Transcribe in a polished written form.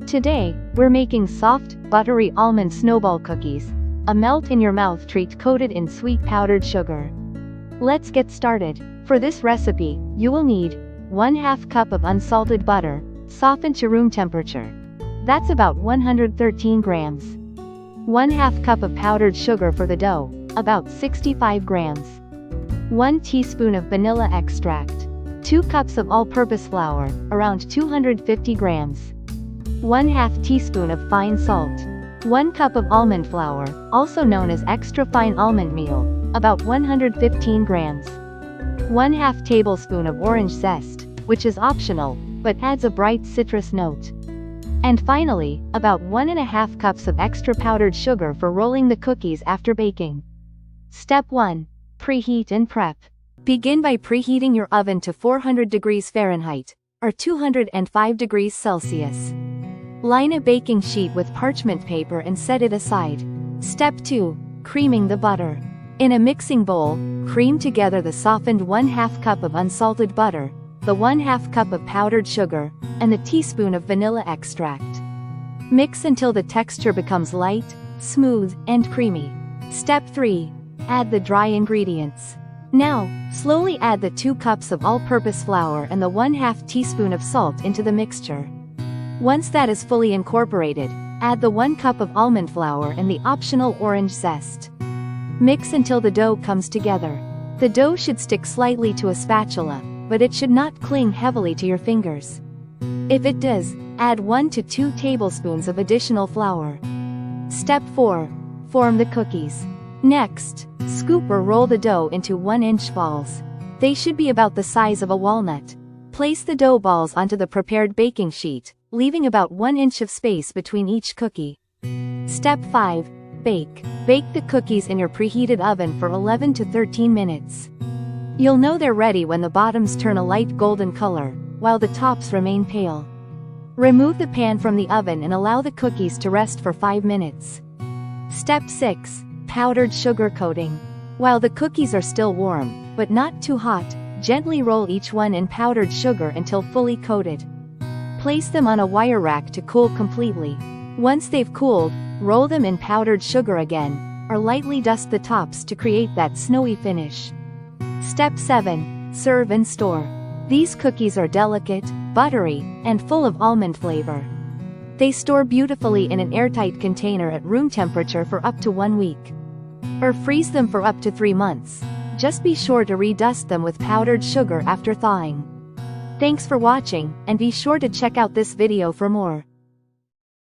Today, we're making soft, buttery almond snowball cookies, a melt-in-your-mouth treat coated in sweet powdered sugar. Let's get started. For this recipe, you will need 1/2 cup of unsalted butter, softened to room temperature. That's about 113 grams. 1/2 cup of powdered sugar for the dough, about 65 grams. 1 teaspoon of vanilla extract. 2 cups of all-purpose flour, around 250 grams. 1/2 teaspoon of fine salt. 1 cup of almond flour, also known as extra fine almond meal, about 115 grams. 1/2 tablespoon of orange zest, which is optional, but adds a bright citrus note. And finally, about 1.5 cups of extra powdered sugar for rolling the cookies after baking. Step 1. Preheat and prep. Begin by preheating your oven to 400 degrees Fahrenheit, or 205 degrees Celsius. Line a baking sheet with parchment paper and set it aside. Step 2. Creaming the butter. In a mixing bowl, cream together the softened 1/2 cup of unsalted butter, the 1/2 cup of powdered sugar, and the teaspoon of vanilla extract. Mix until the texture becomes light, smooth, and creamy. Step 3. Add the dry ingredients. Now, slowly add the 2 cups of all-purpose flour and the 1/2 teaspoon of salt into the mixture. Once that is fully incorporated, add the 1 cup of almond flour and the optional orange zest. Mix until the dough comes together. The dough should stick slightly to a spatula, but it should not cling heavily to your fingers. If it does, add 1 to 2 tablespoons of additional flour. Step 4. Form the cookies. Next, scoop or roll the dough into 1-inch balls. They should be about the size of a walnut. Place the dough balls onto the prepared baking sheet, leaving about 1 inch of space between each cookie. Step 5. Bake. Bake the cookies in your preheated oven for 11 to 13 minutes. You'll know they're ready when the bottoms turn a light golden color, while the tops remain pale. Remove the pan from the oven and allow the cookies to rest for 5 minutes. Step 6. Powdered sugar coating. While the cookies are still warm, but not too hot, gently roll each one in powdered sugar until fully coated. Place them on a wire rack to cool completely. Once they've cooled, roll them in powdered sugar again, or lightly dust the tops to create that snowy finish. Step 7. Serve and store. These cookies are delicate, buttery, and full of almond flavor. They store beautifully in an airtight container at room temperature for up to 1 week. Or freeze them for up to 3 months. Just be sure to redust them with powdered sugar after thawing. Thanks for watching, and be sure to check out this video for more.